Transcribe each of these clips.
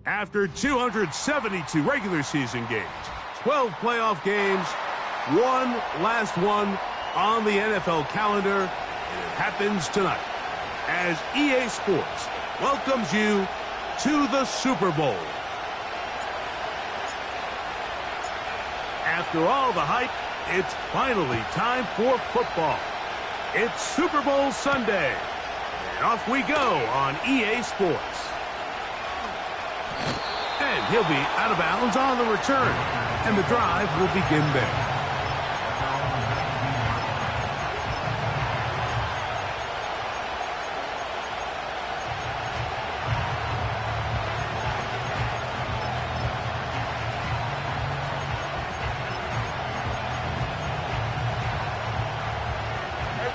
After 272 regular season games, 12 playoff games, one last one on the NFL calendar, and it happens tonight as EA Sports welcomes you to the Super Bowl. After all the hype, it's finally time for football. It's Super Bowl Sunday, and off we go on EA Sports. And he'll be out of bounds on the return, and the drive will begin there.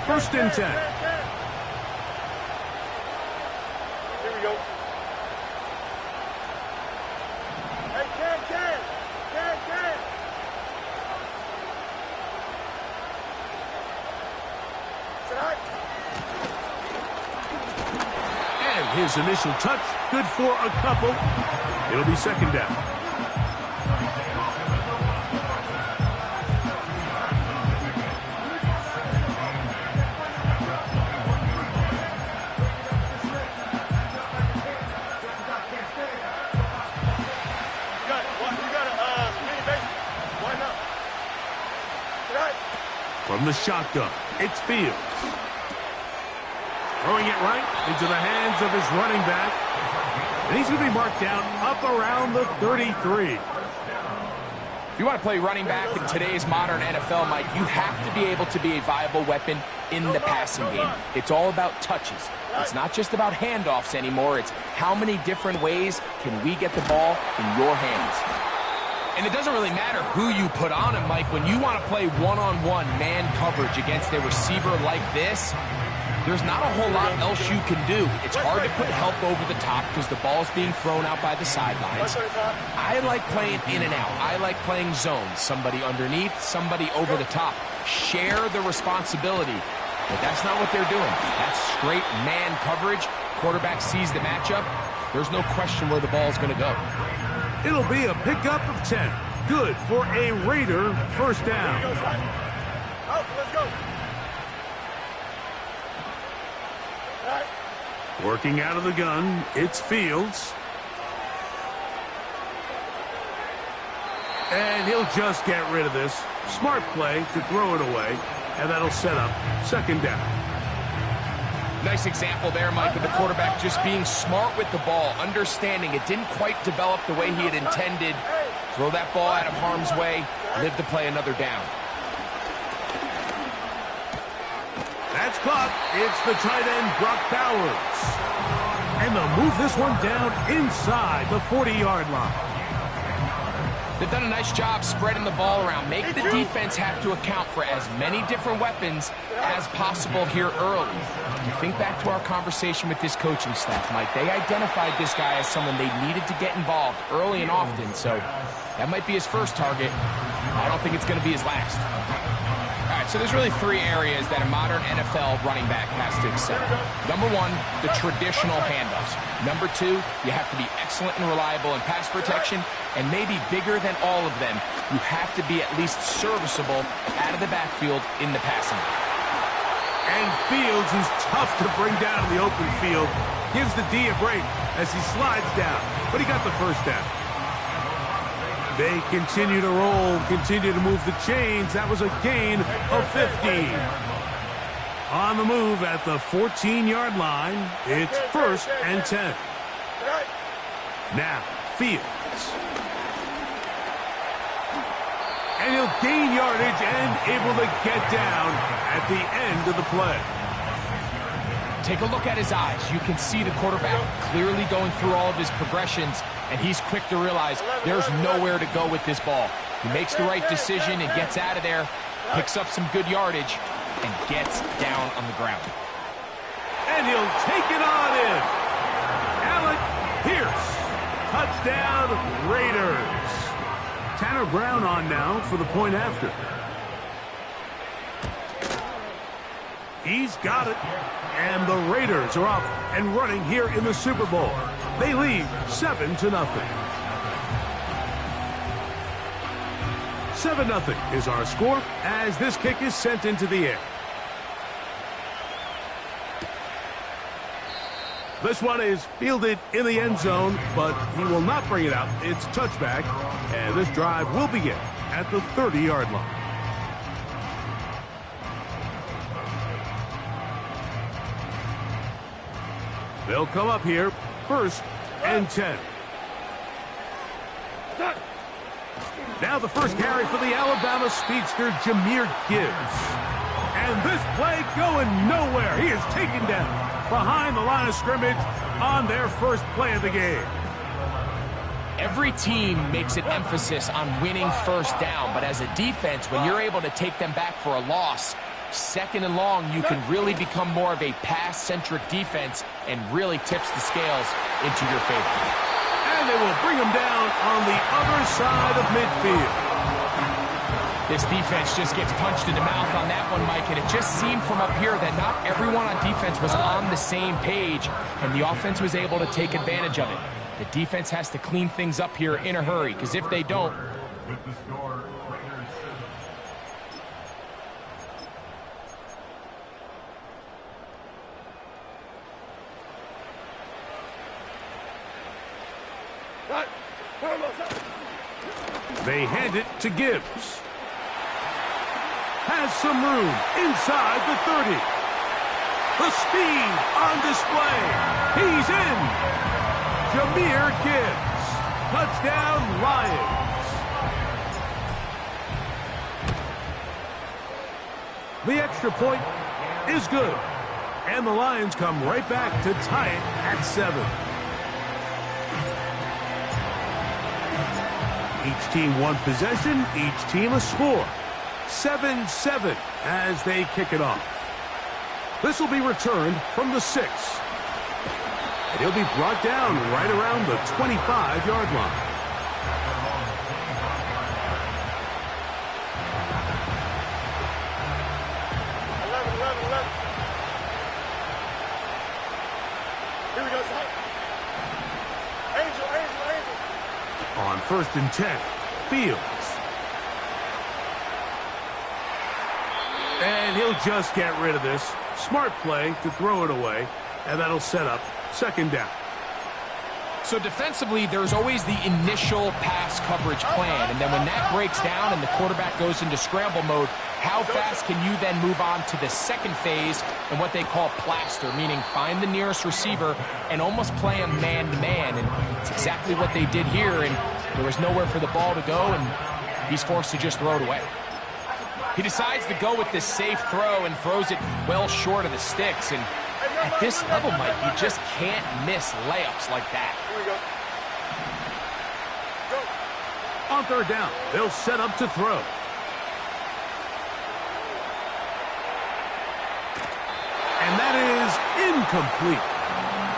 First and 10. Here we go. Hey, Ken. And his initial touch, good for a couple. It'll be second down. From the shotgun, it's Fields. Throwing it right into the hands of his running back. And he's going to be marked down up around the 33. If you want to play running back in today's modern NFL, Mike, you have to be able to be a viable weapon in the passing game. It's all about touches. It's not just about handoffs anymore. It's how many different ways can we get the ball in your hands. And it doesn't really matter who you put on him, Mike. When you want to play one-on-one man coverage against a receiver like this, there's not a whole lot else you can do. It's hard to put help over the top because the ball's being thrown out by the sidelines. I like playing in and out. I like playing zones. Somebody underneath, somebody over the top. Share the responsibility. But that's not what they're doing. That's straight man coverage. Quarterback sees the matchup. There's no question where the ball's going to go. It'll be a pickup of 10. Good for a Raider first down. Let's go. Working out of the gun, it's Fields. And he'll just get rid of this. Smart play to throw it away, and that'll set up second down. Nice example there, Mike, of the quarterback just being smart with the ball, understanding it didn't quite develop the way he had intended. Throw that ball out of harm's way, live to play another down. That's caught. It's the tight end, Brock Bowers. And they'll move this one down inside the 40-yard line. They've done a nice job spreading the ball around. Make the defense have to account for as many different weapons as possible here early. You think back to our conversation with this coaching staff, Mike. They identified this guy as someone they needed to get involved early and often, so that might be his first target. I don't think it's going to be his last. All right, so there's really three areas that a modern NFL running back has to excel. Number one, the traditional handoffs. Number two, you have to be excellent and reliable in pass protection, and maybe bigger than all of them, you have to be at least serviceable out of the backfield in the passing game. And Fields, who's tough to bring down in the open field, gives the D a break as he slides down, but he got the first down. They continue to roll, continue to move the chains. That was a gain of 15. On the move at the 14-yard line, it's first and 10. Now, Fields. And he'll gain yardage and able to get down at the end of the play. Take a look at his eyes. You can see the quarterback clearly going through all of his progressions, and he's quick to realize there's nowhere to go with this ball. He makes the right decision and gets out of there, picks up some good yardage, and gets down on the ground. And he'll take it on in. Alec Pierce. Touchdown, Raiders. Tanner Brown on now for the point after. He's got it. And the Raiders are off and running here in the Super Bowl. They lead 7-0. 7-0 is our score as this kick is sent into the air. This one is fielded in the end zone, but he will not bring it out. It's touchback, and this drive will begin at the 30-yard line. They'll come up here, first and 10. Now the first carry for the Alabama speedster, Jahmyr Gibbs. And this play going nowhere. He is taken down behind the line of scrimmage on their first play of the game. Every team makes an emphasis on winning first down, but as a defense, when you're able to take them back for a loss, second and long, you can really become more of a pass-centric defense and really tips the scales into your favor. And they will bring him down on the other side of midfield. This defense just gets punched in the mouth on that one, Mike, and it just seemed from up here that not everyone on defense was on the same page, and the offense was able to take advantage of it. The defense has to clean things up here in a hurry, because if they don't, they hand it to Gibbs. Has some room inside the 30. The speed on display. He's in. Jahmyr Gibbs. Touchdown, Lions. The extra point is good. And the Lions come right back to tie it at 7. Each team one possession, each team a score. 7-7 as they kick it off. This will be returned from the 6. And he'll be brought down right around the 25-yard line. Here we go, son. Angel. On 1st and 10, Fields. And he'll just get rid of this. Smart play to throw it away, and that'll set up 2nd down. So defensively, there's always the initial pass coverage plan, and then when that breaks down and the quarterback goes into scramble mode, how fast can you then move on to the second phase and what they call plaster, meaning find the nearest receiver and almost play him man-to-man, and it's exactly what they did here, and there was nowhere for the ball to go, and he's forced to just throw it away. He decides to go with this safe throw and throws it well short of the sticks, and at this level, Mike, you just can't miss layups like that. Here we go. On 3rd down, they'll set up to throw. And that is incomplete.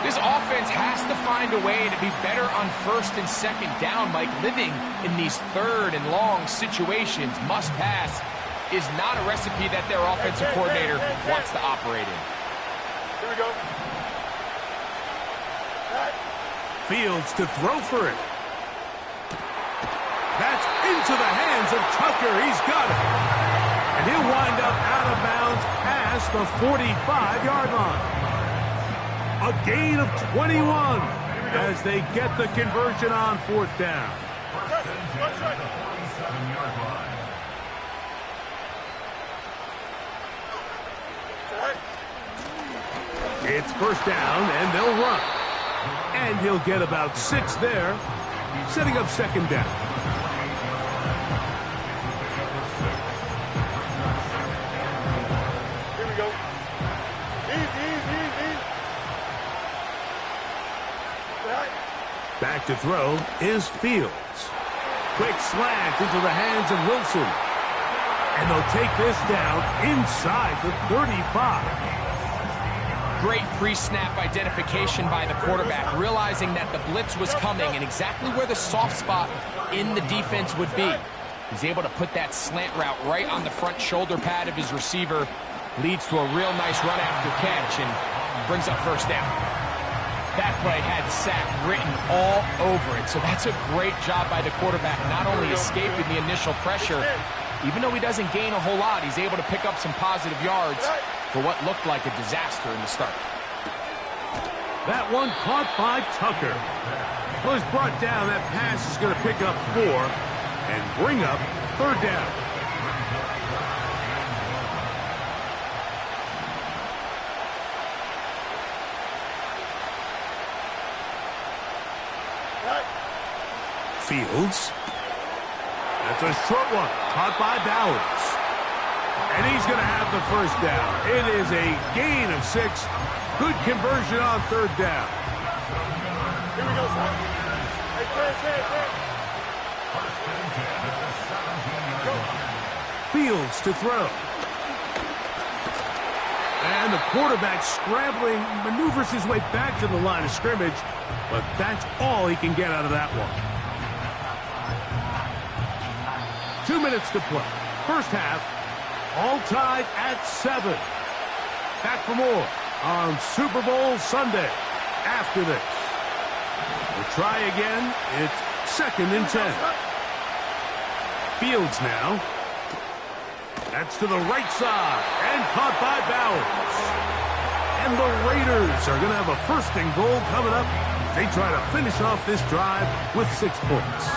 This offense has to find a way to be better on 1st and 2nd down, Mike. Living in these 3rd and long situations, must pass, is not a recipe that their offensive coordinator wants to operate in. Here we go. Fields to throw for it. That's into the hands of Tucker. He's got it. And he'll wind up out of bounds past the 45-yard line. A gain of 21 as they get the conversion on 4th down. It's 1st down, and they'll run. And he'll get about 6 there, setting up 2nd down. Here we go. Easy. Back to throw is Fields. Quick slant into the hands of Wilson. And they'll take this down inside the 35. Great pre-snap identification by the quarterback, realizing that the blitz was coming and exactly where the soft spot in the defense would be. He's able to put that slant route right on the front shoulder pad of his receiver. Leads to a real nice run after catch and brings up 1st down. That play had sack written all over it, so that's a great job by the quarterback, not only escaping the initial pressure, even though he doesn't gain a whole lot, he's able to pick up some positive yards for what looked like a disaster in the start. That one caught by Tucker. Well, he's brought down. That pass is going to pick up 4 and bring up 3rd down. Fields. That's a short one, caught by Bowers. And he's going to have the 1st down. It is a gain of 6. Good conversion on 3rd down. Here we go, son. Hey, turn. Fields to throw. And the quarterback scrambling, maneuvers his way back to the line of scrimmage, but that's all he can get out of that one. 2 minutes to play. 1st half, all tied at 7. Back for more on Super Bowl Sunday after this. We'll try again. It's 2nd and 10. Fields now. That's to the right side and caught by Bowers. And the Raiders are going to have a 1st and goal coming up. They try to finish off this drive with 6 points.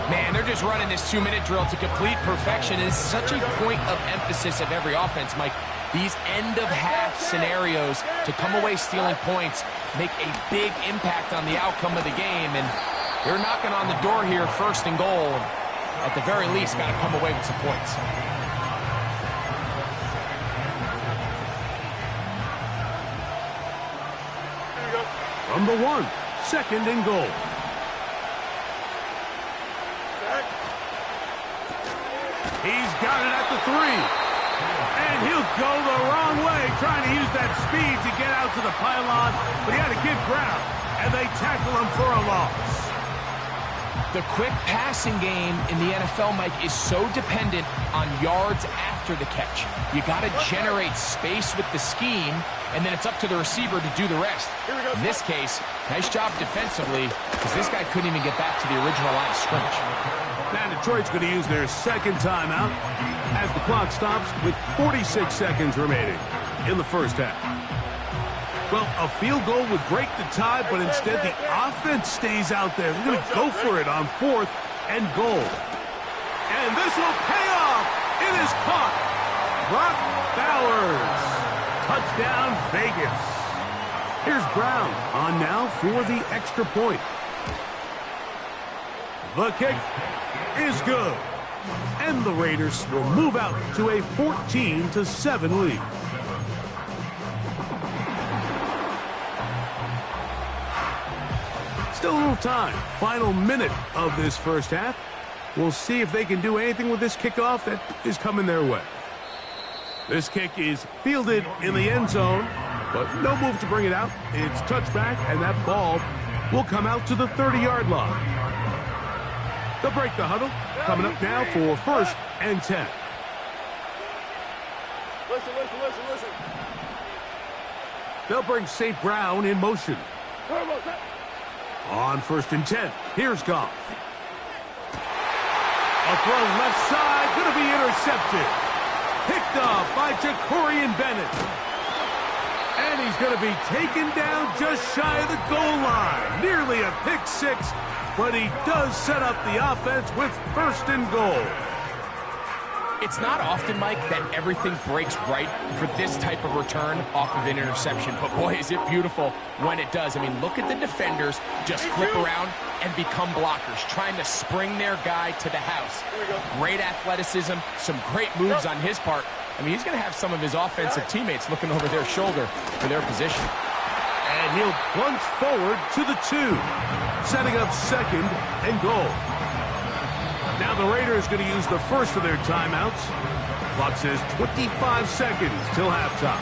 Man, they're just running this 2-minute drill to complete perfection. It's such a point of emphasis of every offense, Mike. These end-of-half scenarios to come away stealing points make a big impact on the outcome of the game. And they're knocking on the door here, 1st and goal. At the very least, got to come away with some points. from the 1. 2nd and goal. He's got it at the 3. And he'll go the wrong way, trying to use that speed to get out to the pylon, but he had to give ground, and they tackle him for a loss. The quick passing game in the NFL, Mike, is so dependent on yards after the catch. You got to generate space with the scheme, and then it's up to the receiver to do the rest. In this case, nice job defensively, because this guy couldn't even get back to the original line of scrimmage. Now Detroit's going to use their 2nd timeout as the clock stops with 46 seconds remaining in the first half. Well, a field goal would break the tie, but instead the offense stays out there. They're going to go for it on 4th and goal. And this will pay off. It is caught. Brock Bowers. Touchdown, Vegas. Here's Brown on now for the extra point. The kick is good. And the Raiders will move out to a 14-7 lead. Still a little time. Final minute of this first half. We'll see if they can do anything with this kickoff that is coming their way. This kick is fielded in the end zone, but no move to bring it out. It's touchback, and that ball will come out to the 30-yard line. They'll break the huddle. Coming up now for 1st and 10. Listen. They'll bring St. Brown in motion. On 1st and 10, here's Goff. A throw left side, going to be intercepted. Picked up by Jacorian Bennett. And he's going to be taken down just shy of the goal line. Nearly a pick 6, but he does set up the offense with 1st and goal. It's not often, Mike, that everything breaks right for this type of return off of an interception. But, boy, is it beautiful when it does. I mean, look at the defenders just flip around and become blockers, trying to spring their guy to the house. Great athleticism, some great moves on his part. I mean, he's going to have some of his offensive teammates looking over their shoulder for their position. And he'll plunge forward to the 2, setting up 2nd and goal. Now the Raiders going to use the first of their timeouts. Clock says 25 seconds till halftime.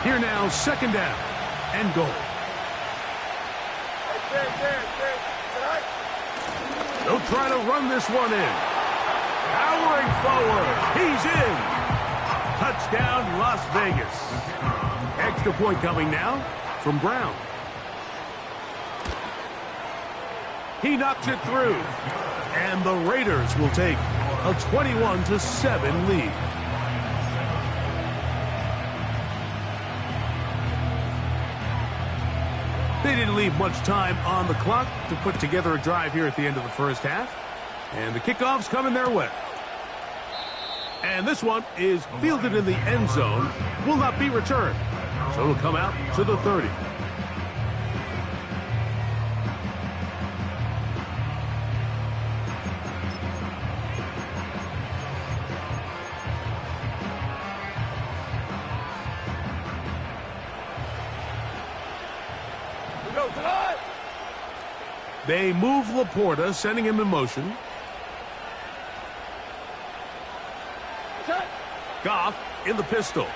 Here now, 2nd down and goal. They'll try to run this one in. Powering forward. He's in. Touchdown, Las Vegas. Extra point coming now from Brown. He knocks it through. And the Raiders will take a 21-7 lead. They didn't leave much time on the clock to put together a drive here at the end of the first half. And the kickoff's coming their way. And this one is fielded in the end zone. Will not be returned. So it'll come out to the 30. They move Laporta, sending him in motion. Goff in the pistol.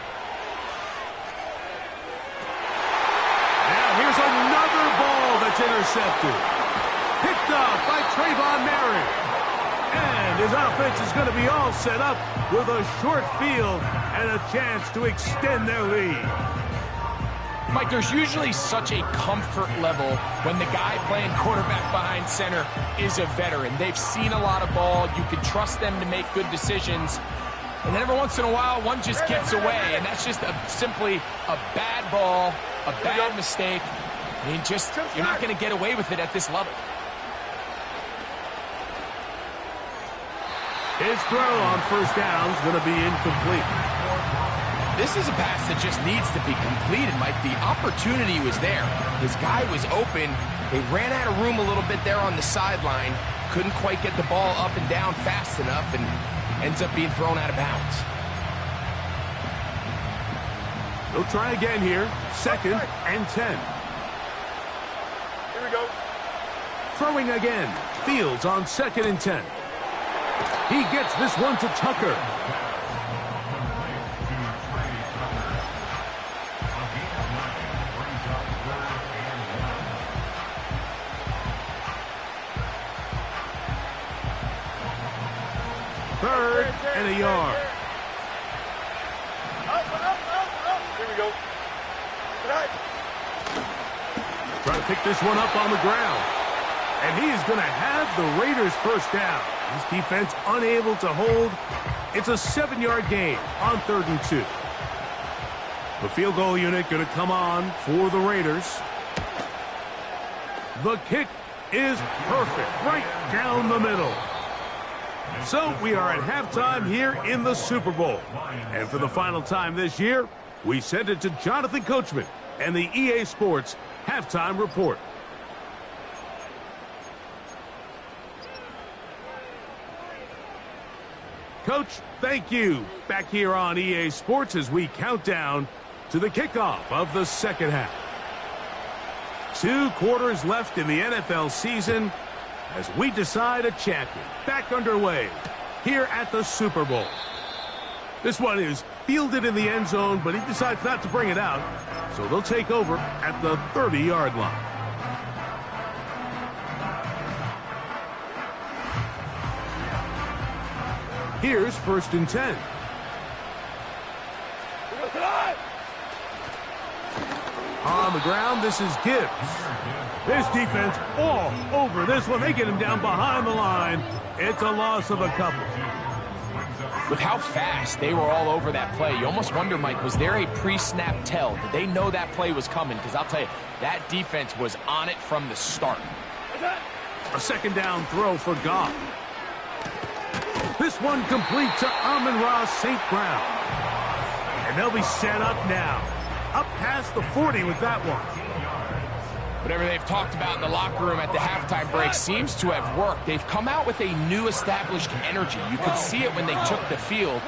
Now here's another ball that's intercepted. Picked up by Trayvon Merritt. And his offense is going to be all set up with a short field and a chance to extend their lead. Mike, there's usually such a comfort level when the guy playing quarterback behind center is a veteran. They've seen a lot of ball. You can trust them to make good decisions. And then every once in a while, one just gets away, and that's just simply a bad ball, a bad mistake. I mean, you're not going to get away with it at this level. His throw on first down is going to be incomplete. This is a pass that just needs to be completed, Mike. The opportunity was there. His guy was open. They ran out of room a little bit there on the sideline. Couldn't quite get the ball up and down fast enough, and ends up being thrown out of bounds. They'll try again here. 2nd and 10. Here we go. Throwing again. Fields on 2nd and 10. He gets this one to Tucker. Third and a yard. Here we go. Trying to pick this one up on the ground. And he is going to have the Raiders first down. His defense unable to hold. It's a 7-yard gain on 3rd and 2. The field goal unit going to come on for the Raiders. The kick is perfect, right down the middle. So we are at halftime here in the Super Bowl. And for the final time this year, we send it to Jonathan Coachman and the EA Sports Halftime Report. Coach, thank you. Back here on EA Sports as we count down to the kickoff of the second half. 2 quarters left in the NFL season as we decide a champion. Back underway here at the Super Bowl. This one is fielded in the end zone, but he decides not to bring it out, so they'll take over at the 30-yard line. Here's 1st and 10. On the ground, this is Gibbs. This defense all over this one. They get him down behind the line. It's a loss of a couple. With how fast they were all over that play, you almost wonder, Mike, was there a pre-snap tell? Did they know that play was coming? Because I'll tell you, that defense was on it from the start. A 2nd down throw for Goff. This one complete to Amon-Ra St. Brown. And they'll be set up now. Up past the 40 with that one. Whatever they've talked about in the locker room at the halftime break seems to have worked. They've come out with a new established energy. You could see it when they took the field.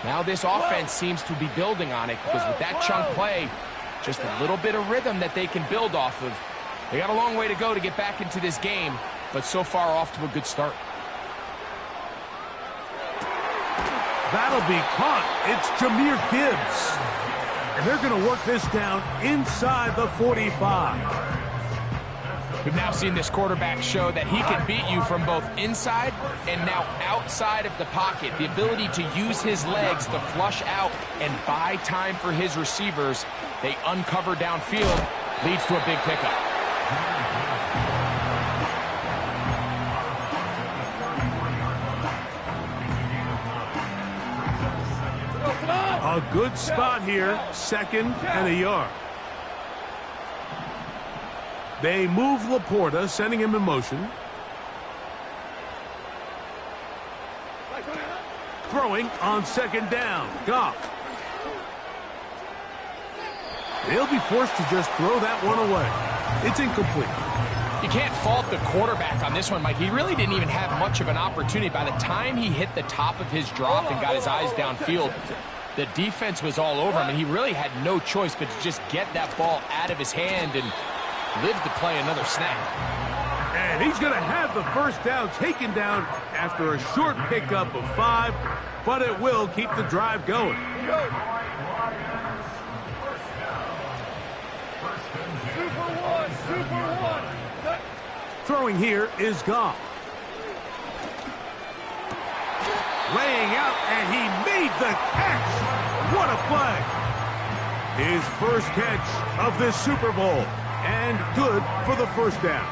Now this offense seems to be building on it because with that chunk play, just a little bit of rhythm that they can build off of. They got a long way to go to get back into this game, but so far off to a good start. That'll be caught. It's Jahmyr Gibbs. And they're going to work this down inside the 45. We've now seen this quarterback show that he can beat you from both inside and now outside of the pocket. The ability to use his legs to flush out and buy time for his receivers. They uncover downfield, leads to a big pickup. A good spot here, 2nd and a yard. They move Laporta, sending him in motion. Throwing on 2nd down, Goff. They'll be forced to just throw that one away. It's incomplete. You can't fault the quarterback on this one, Mike. He really didn't even have much of an opportunity. By the time he hit the top of his drop and got his eyes downfield, the defense was all over him, and he really had no choice but to just get that ball out of his hand and live to play another snap. And he's going to have the first down taken down after a short pickup of 5, but it will keep the drive going. Throwing here is Goff. Laying out, and he made the catch. What a play. His first catch of this Super Bowl, and good for the first down.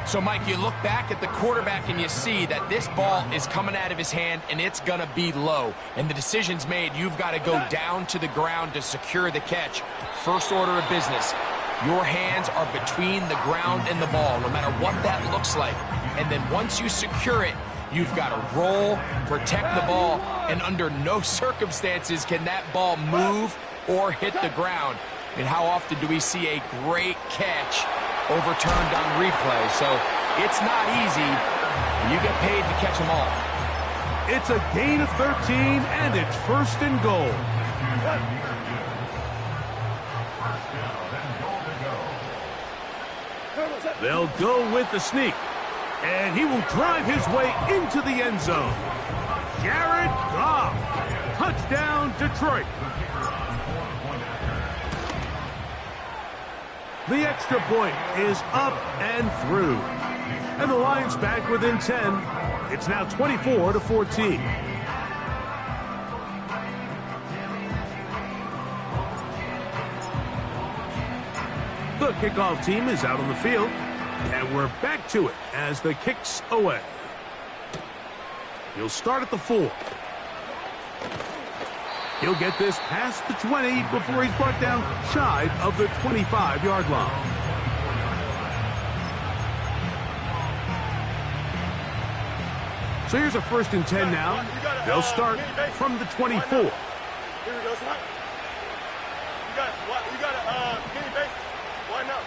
So, Mike, you look back at the quarterback and you see that this ball is coming out of his hand and it's going to be low. And the decision's made. You've got to go down to the ground to secure the catch. First order of business. Your hands are between the ground and the ball, no matter what that looks like. And then once you secure it, you've got to roll, protect the ball, and under no circumstances can that ball move or hit the ground. And how often do we see a great catch overturned on replay? So it's not easy. You get paid to catch them all. It's a gain of 13, and it's 1st and goal. They'll go with the sneak. And he will drive his way into the end zone. Jared Goff. Touchdown, Detroit. The extra point is up and through. And the Lions back within 10. It's now 24-14. The kickoff team is out on the field. And we're back to it as the kick's away. He'll start at the 4. He'll get this past the 20 before he's brought down shy of the 25-yard line. So here's a 1st and 10 now. They'll start from the 24. Here we go, son. You got a mini base. Why not?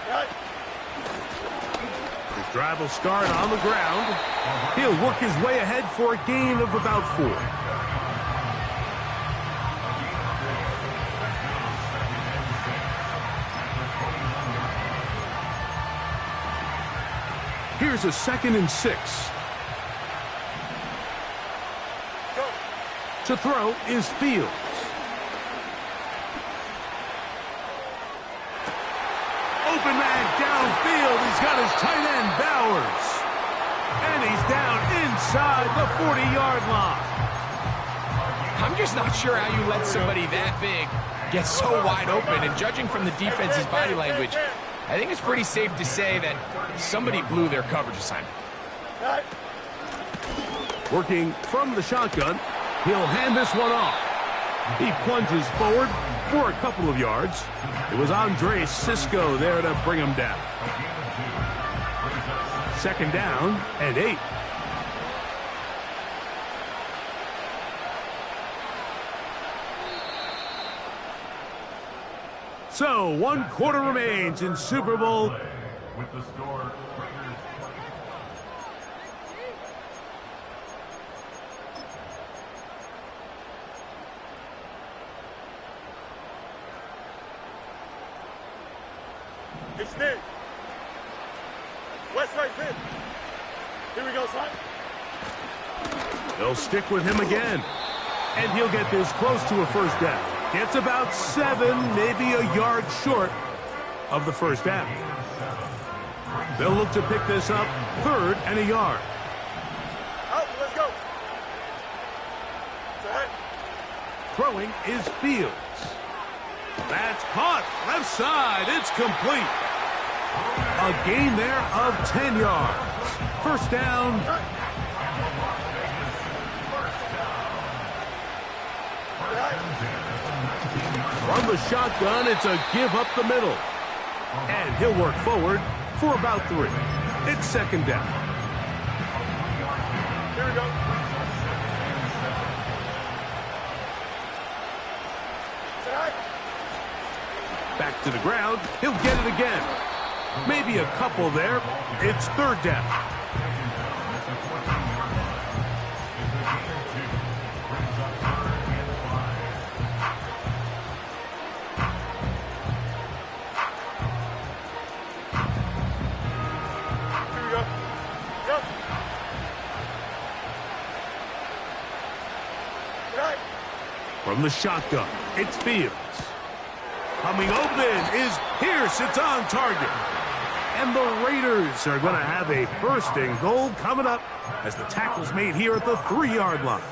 Right. His drive will start on the ground. He'll work his way ahead for a gain of about 4. Here's a 2nd and 6. To throw is Fields. Open man downfield. He's got his tight end, Bowers. And he's down inside the 40-yard line. I'm just not sure how you let somebody that big get so wide open. And judging from the defense's body language, I think it's pretty safe to say that somebody blew their coverage assignment. Working from the shotgun, he'll hand this one off. He plunges forward for a couple of yards. It was Andre Cisco there to bring him down. 2nd down and 8. So 1 quarter remains in Super Bowl. With the score, it's Nick. West right fit. Here we go, son. They'll stick with him again. And he'll get this close to a 1st down. Gets about 7, maybe a yard short of the 1st down. They'll look to pick this up 3rd and a yard. Out, let's go. Throwing is Fields. That's caught. Left side. It's complete. A gain there of 10 yards. 1st down. From the shotgun, it's a give up the middle. And he'll work forward for about 3. It's 2nd down. Here we go. Back to the ground. He'll get it again. Maybe a couple there. It's 3rd down. From the shotgun, it's Fields. Coming open is Pierce. It's on target. And the Raiders are going to have a 1st and goal coming up as the tackle's made here at the 3-yard line.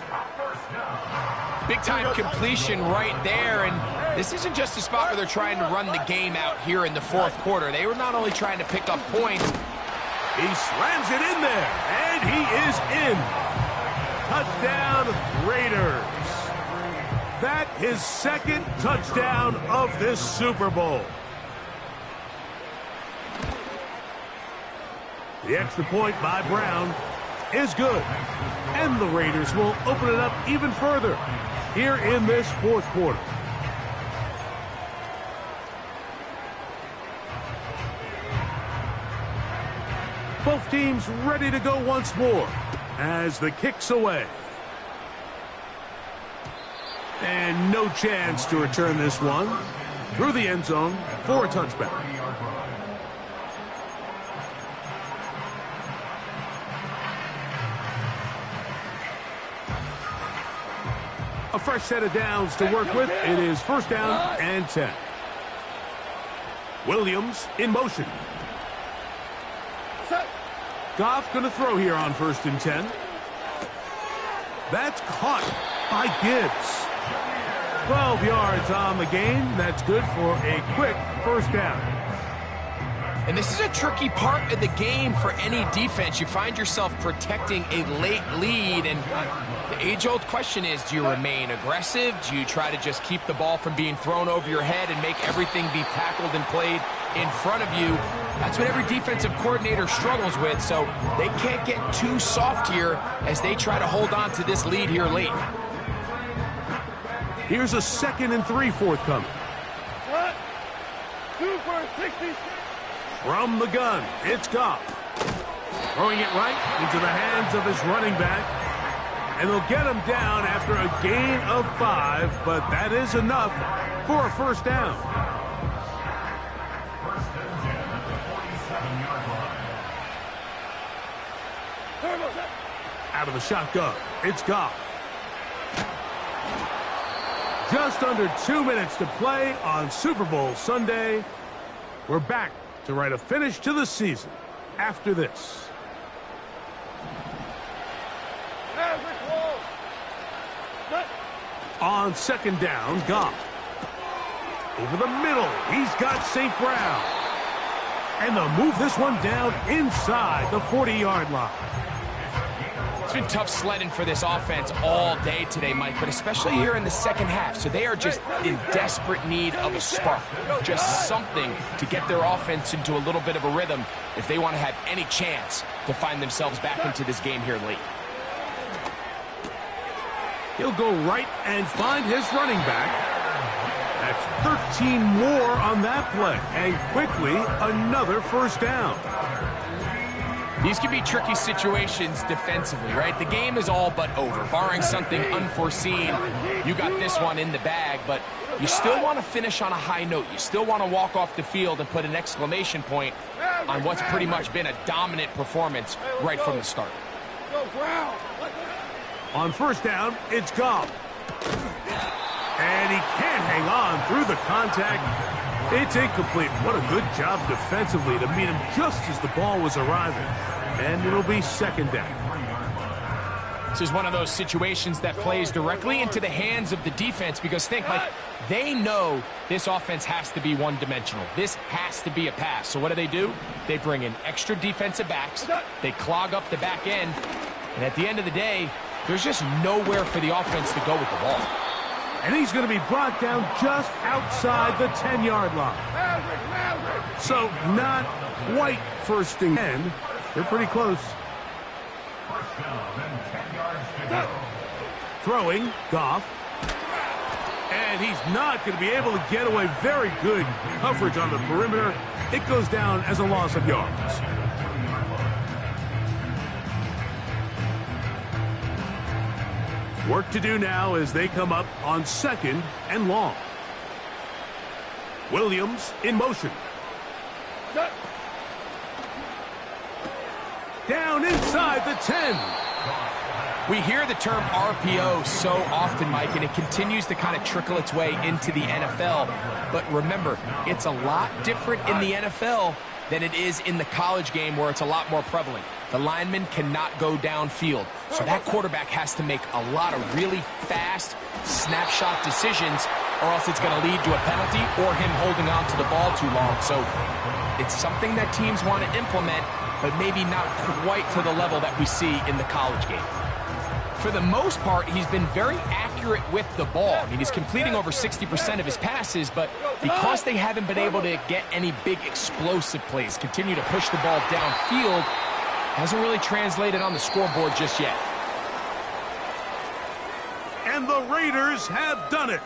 Big-time completion right there, and this isn't just a spot where they're trying to run the game out here in the 4th quarter. They were not only trying to pick up points. He slams it in there, and he is in. Touchdown, Raiders. That his 2nd touchdown of this Super Bowl. The extra point by Brown is good. And the Raiders will open it up even further here in this 4th quarter. Both teams ready to go once more as the kick's away. And no chance to return this one through the end zone for a touchback. A fresh set of downs to work with. It is first down and 10. Williams in motion. Goff going to throw here on first and 10. That's caught by Gibbs. 12 yards on the game. That's good for a quick first down. And this is a tricky part of the game for any defense. You find yourself protecting a late lead, and the age-old question is, do you remain aggressive? Do you try to just keep the ball from being thrown over your head and make everything be tackled and played in front of you? That's what every defensive coordinator struggles with, so they can't get too soft here as they try to hold on to this lead here late. Here's a 2nd and 3 forthcoming. What? 2 for 66. From the gun, it's Goff. Throwing it right into the hands of his running back. And they'll get him down after a gain of 5, but that is enough for a first down. Out of the shotgun, it's Goff. Just under 2 minutes to play on Super Bowl Sunday. We're back to write a finish to the season after this. On second down, Goff. Over the middle, he's got St. Brown. And they'll move this one down inside the 40-yard line. It's been tough sledding for this offense all day today, Mike, but especially here in the second half. So they are just in desperate need of a spark, just something to get their offense into a little bit of a rhythm if they want to have any chance to find themselves back into this game here late. He'll go right and find his running back. That's 13 more on that play, and quickly another first down. These can be tricky situations defensively, right? The game is all but over. Barring something unforeseen, you got this one in the bag, but you still want to finish on a high note. You still want to walk off the field and put an exclamation point on what's pretty much been a dominant performance right from the start. On first down, it's Goff. And he can't hang on through the contact. It's incomplete. What a good job defensively to meet him just as the ball was arriving. And it'll be second down. This is one of those situations that plays directly into the hands of the defense because think, Mike, they know this offense has to be one-dimensional. This has to be a pass. So what do? They bring in extra defensive backs. They clog up the back end. And at the end of the day, there's just nowhere for the offense to go with the ball. And he's going to be brought down just outside the 10-yard line. So not quite first and 10. They're pretty close. Throwing, Goff. And he's not going to be able to get away. Very good coverage on the perimeter. It goes down as a loss of yards. Work to do now as they come up on second and long. Williams in motion. Down inside the 10. We hear the term RPO so often, Mike, and it continues to kind of trickle its way into the NFL. But remember, it's a lot different in the NFL than it is in the college game where it's a lot more prevalent. The lineman cannot go downfield, so that quarterback has to make a lot of really fast snapshot decisions or else it's going to lead to a penalty or him holding on to the ball too long. So it's something that teams want to implement, but maybe not quite to the level that we see in the college game. For the most part, he's been very accurate with the ball. I mean, he's completing over 60% of his passes, but because they haven't been able to get any big explosive plays, continue to push the ball downfield, hasn't really translated on the scoreboard just yet. And the Raiders have done it.